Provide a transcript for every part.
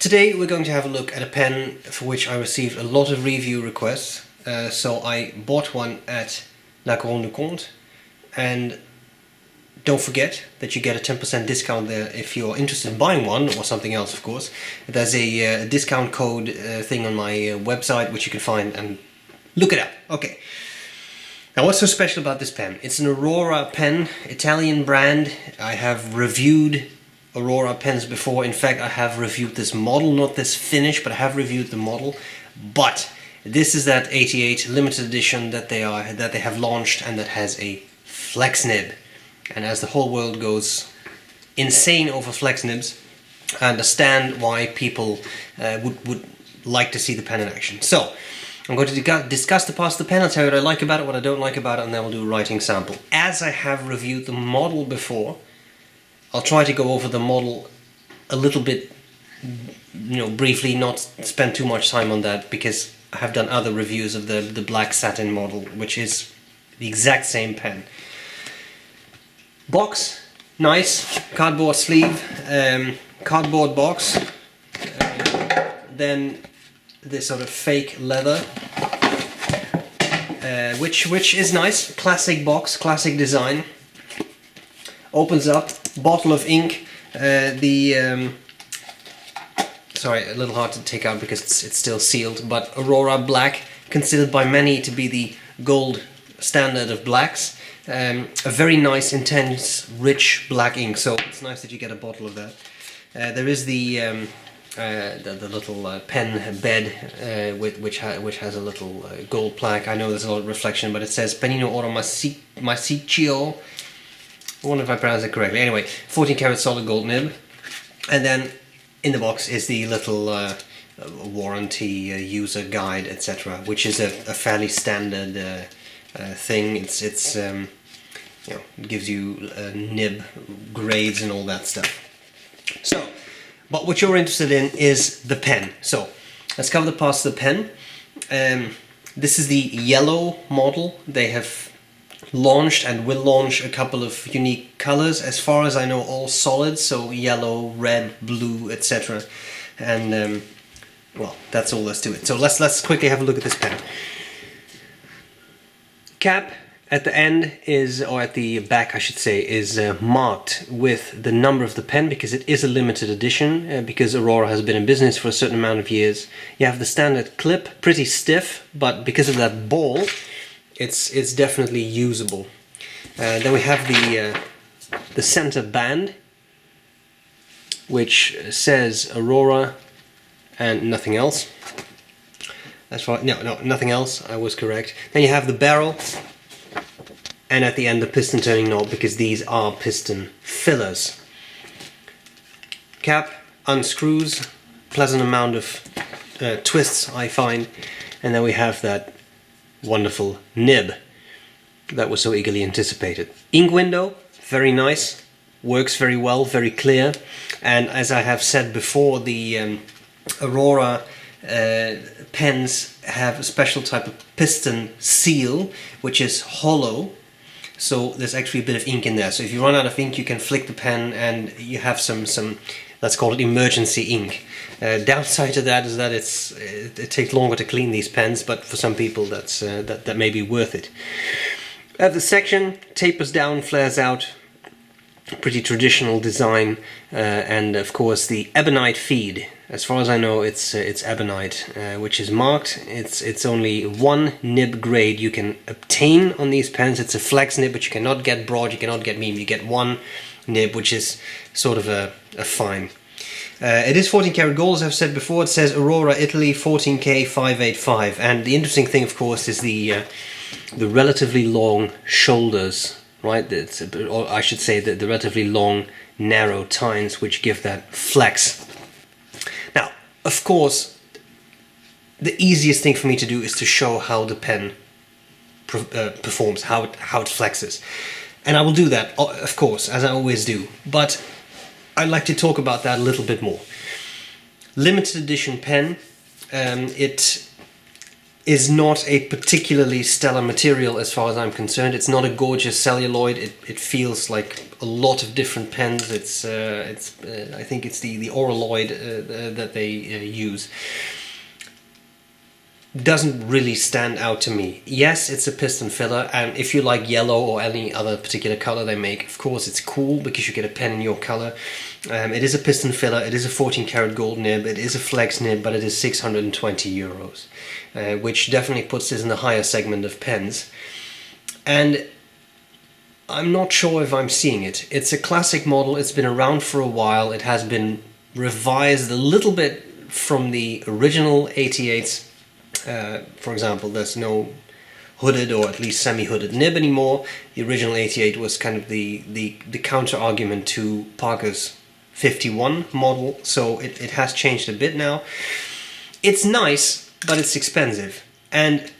Today we're going to have a look at a pen for which I received a lot of review requests. So I bought one at La Grande Compte, and don't forget that you get a 10% discount there if you're interested in buying one, or something else of course. There's a discount code thing on my website which you can find and look it up. Okay. Now what's so special about this pen? It's an Aurora pen, Italian brand. I have reviewed Aurora pens before. In fact, I have reviewed this model, not this finish, but I have reviewed the model. But this is that 88 limited edition that they have launched, and that has a Flex Nib. And as the whole world goes insane over Flex Nibs, I understand why people would like to see the pen in action. So I'm going to discuss the parts of the pen. I'll tell you what I like about it, what I don't like about it, and then we'll do a writing sample. As I have reviewed the model before, I'll try to go over the model a little bit, briefly, not spend too much time on that, because I have done other reviews of the black satin model, which is the exact same pen. Box, nice, cardboard sleeve, cardboard box, then this sort of fake leather, which is nice, classic box, classic design. Opens up, bottle of ink, sorry, a little hard to take out because it's still sealed, but Aurora black, considered by many to be the gold standard of blacks. A very nice, intense, rich black ink, so it's nice that you get a bottle of that. There is the little pen bed which has a little gold plaque. I know there's a lot of reflection, but it says Penino Oro Massiccio. I wonder if I pronounced it correctly. Anyway, 14 karat solid gold nib, and then in the box is the little warranty, user guide, etc., which is a fairly standard thing. It gives you nib grades and all that stuff. So, but what you're interested in is the pen. So let's cover the parts of the pen. This is the yellow model. They have launched and will launch a couple of unique colors. As far as I know, all solids, so yellow, red, blue, etc. And well, that's all there's to it. So let's quickly have a look at this pen. Cap at the end is, or at the back I should say, is marked with the number of the pen, because it is a limited edition, because Aurora has been in business for a certain amount of years. You have the standard clip, pretty stiff, but because of that ball, it's definitely usable. Then we have the center band, which says Aurora and nothing else. That's right. No, nothing else. I was correct. Then you have the barrel, and at the end the piston turning knob, because these are piston fillers. Cap unscrews, pleasant amount of twists I find, and then we have that wonderful nib that was so eagerly anticipated. Ink window, very nice, works very well, very clear, and as I have said before, the Aurora pens have a special type of piston seal which is hollow, so there's actually a bit of ink in there. So if you run out of ink, you can flick the pen and you have some let's call it emergency ink. Downside to that is that it takes longer to clean these pens, but for some people that may be worth it. The section tapers down, flares out, pretty traditional design, and of course the ebonite feed. As far as I know, it's ebonite, which is marked. It's only one nib grade you can obtain on these pens. It's a Flex Nib, but you cannot get broad, you cannot get medium. You get one nib, which is sort of a fine. It is 14 karat gold, as I've said before. It says Aurora, Italy, 14K 585. And the interesting thing, of course, is the relatively long shoulders, right? Or I should say the relatively long, narrow tines, which give that flex. Now, of course, the easiest thing for me to do is to show how the pen performs, how it flexes. And I will do that, of course, as I always do. But I'd like to talk about that a little bit more. Limited edition pen. It is not a particularly stellar material as far as I'm concerned. It's not a gorgeous celluloid. It feels like a lot of different pens. I think it's the Auraloid that they use. Doesn't really stand out to me. Yes, it's a piston filler, and if you like yellow or any other particular color they make, of course it's cool because you get a pen in your color. It is a piston filler, it is a 14 karat gold nib, it is a flex nib, but it is 620 euros, which definitely puts this in the higher segment of pens. And I'm not sure if I'm seeing it. It's a classic model, it's been around for a while, it has been revised a little bit from the original 88s. For example, there's no hooded or at least semi-hooded nib anymore. The original 88 was kind of the counter argument to Parker's 51 model, so it has changed a bit now. It's nice, but it's expensive. And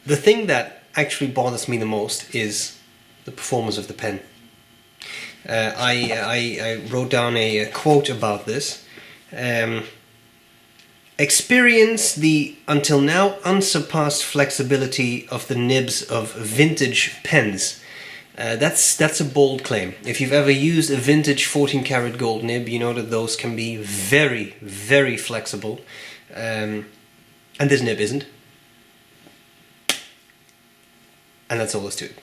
the thing that actually bothers me the most is the performance of the pen. I wrote down a quote about this. Experience the until now unsurpassed flexibility of the nibs of vintage pens. That's a bold claim. If you've ever used a vintage 14 karat gold nib, you know that those can be very, very flexible. And this nib isn't. And that's all there is to it.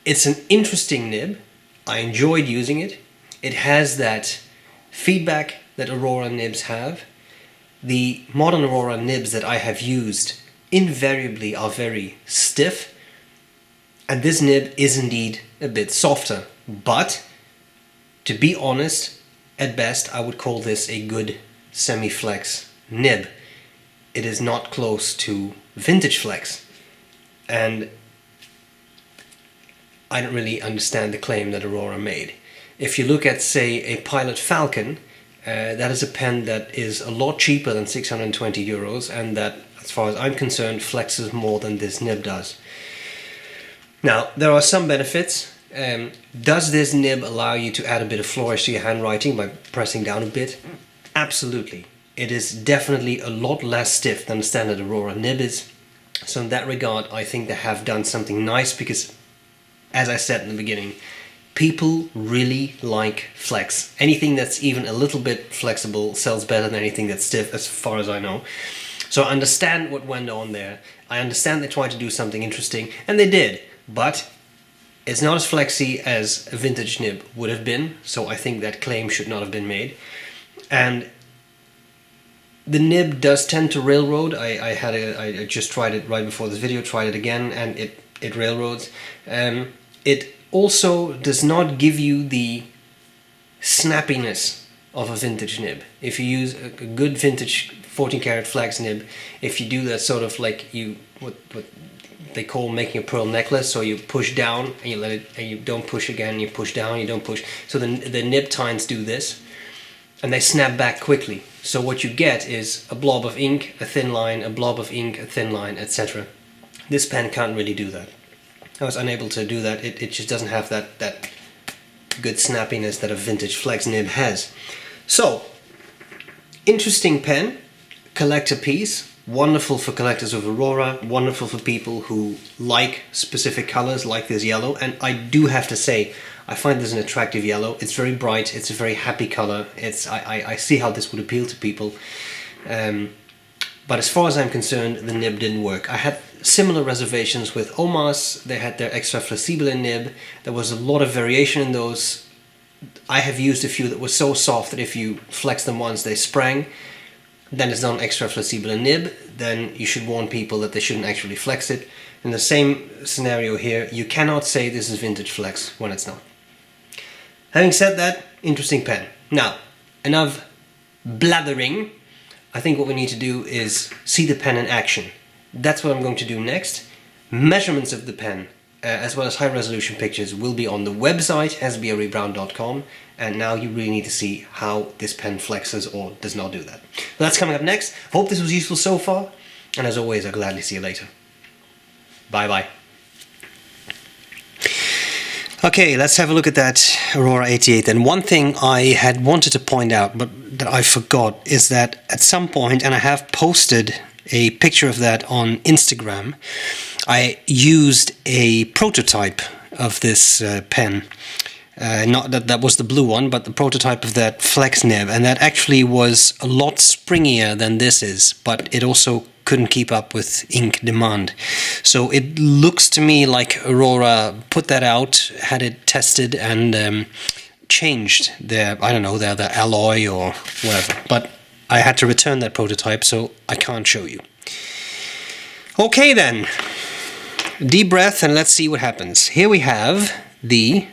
It's an interesting nib. I enjoyed using it. It has that feedback that Aurora nibs have. The modern Aurora nibs that I have used invariably are very stiff, and this nib is indeed a bit softer, but to be honest, at best I would call this a good semi-flex nib. It is not close to vintage flex, and I don't really understand the claim that Aurora made. If you look at, say, a Pilot Falcon, that is a pen that is a lot cheaper than 620 euros, and that, as far as I'm concerned, flexes more than this nib does. Now, there are some benefits. Does this nib allow you to add a bit of flourish to your handwriting by pressing down a bit? Absolutely. It is definitely a lot less stiff than the standard Aurora nib is. So in that regard, I think they have done something nice because, as I said in the beginning, people really like flex. Anything that's even a little bit flexible sells better than anything that's stiff, as far as I know. So I understand what went on there. I understand they tried to do something interesting, and they did, but it's not as flexy as a vintage nib would have been, so I think that claim should not have been made. And the nib does tend to railroad. I just tried it right before this video, tried it again, and it railroads. It also does not give you the snappiness of a vintage nib. If you use a good vintage 14 karat flex nib, if you do that sort of like what they call making a pearl necklace, so you push down and you let it, and you don't push again, you push down, you don't push. So the nib tines do this, and they snap back quickly. So what you get is a blob of ink, a thin line, a blob of ink, a thin line, etc. This pen can't really do that. I was unable to do that. It just doesn't have that good snappiness that a vintage flex nib has. So, interesting pen, collector piece, wonderful for collectors of Aurora, wonderful for people who like specific colors like this yellow, and I do have to say, I find this an attractive yellow. It's very bright, it's a very happy color, I see how this would appeal to people. But as far as I'm concerned, the nib didn't work. I had similar reservations with Omas. They had their extra flexibile nib. There was a lot of variation in those. I have used a few that were so soft that if you flex them once, they sprang. Then it's not an extra flexibile nib. Then you should warn people that they shouldn't actually flex it. In the same scenario here, you cannot say this is vintage flex when it's not. Having said that, interesting pen. Now, enough blathering. I think what we need to do is see the pen in action. That's what I'm going to do next. Measurements of the pen, as well as high resolution pictures, will be on the website sbrebrown.com, and now you really need to see how this pen flexes or does not do that. But that's coming up next. Hope this was useful so far, and as always, I'll gladly see you later. Bye bye. Okay, let's have a look at that Aurora 88. And one thing I had wanted to point out, but that I forgot, is that at some point, and I have posted a picture of that on Instagram. I used a prototype of this pen. Not that was the blue one, but the prototype of that Flex Nib, and that actually was a lot springier than this is, but it also couldn't keep up with ink demand. So it looks to me like Aurora put that out, had it tested, and changed their, I don't know, their alloy or whatever. But I had to return that prototype, so I can't show you. Okay then, deep breath and let's see what happens. Here we have the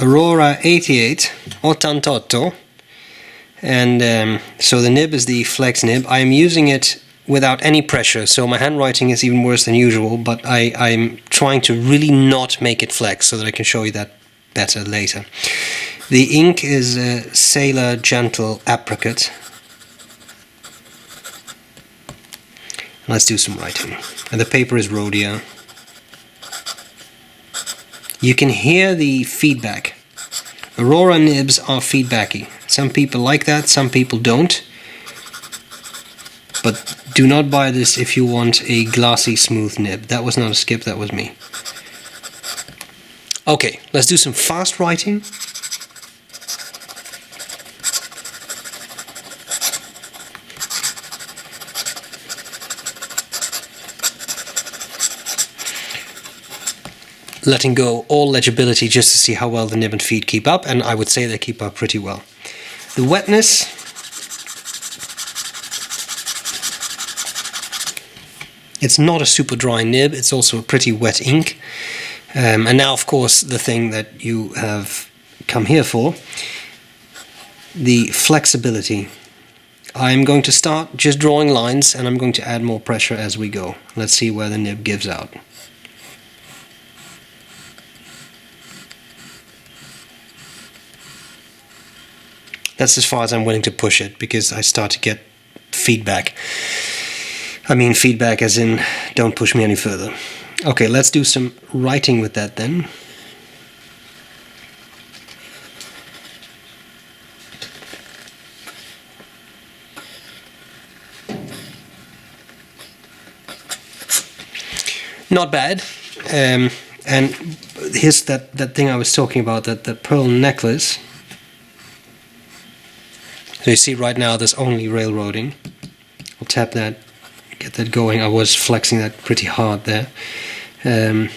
Aurora 88 88, and so the nib is the Flex Nib. I am using it without any pressure, so my handwriting is even worse than usual, but I'm trying to really not make it flex so that I can show you that better later. The ink is a Sailor Gentle Apricot. Let's do some writing. And the paper is Rhodia. You can hear the feedback. Aurora nibs are feedbacky. Some people like that, some people don't. But do not buy this if you want a glassy, smooth nib. That was not a skip, that was me. Okay, let's do some fast writing. Letting go all legibility just to see how well the nib and feed keep up, and I would say they keep up pretty well. The wetness, it's not a super dry nib, it's also a pretty wet ink. And now, of course, the thing that you have come here for, the flexibility. I'm going to start just drawing lines, and I'm going to add more pressure as we go. Let's see where the nib gives out. That's as far as I'm willing to push it, because I start to get feedback. I mean feedback as in, don't push me any further. Okay, let's do some writing with that then. Not bad. And here's that thing I was talking about, that pearl necklace. So you see right now there's only railroading. I'll tap that, get that going. I was flexing that pretty hard there. You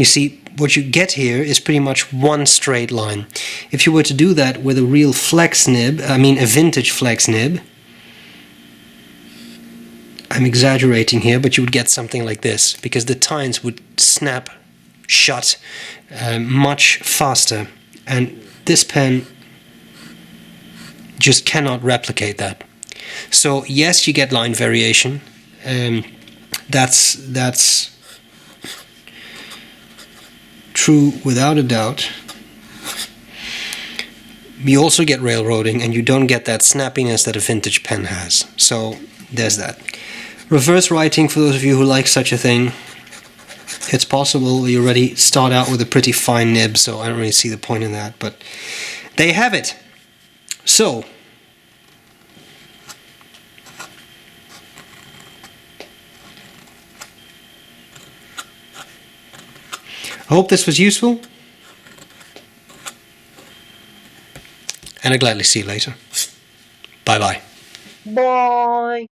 see, what you get here is pretty much one straight line. If you were to do that with a real Flex Nib, I mean a vintage Flex Nib, I'm exaggerating here, but you would get something like this, because the tines would snap shut much faster, and this pen just cannot replicate that. So yes, you get line variation. That's true without a doubt. You also get railroading, and you don't get that snappiness that a vintage pen has. So there's that. Reverse writing, for those of you who like such a thing, it's possible. You already start out with a pretty fine nib, so I don't really see the point in that, but there you have it. So I hope this was useful, and I'll gladly see you later. Bye bye. Bye.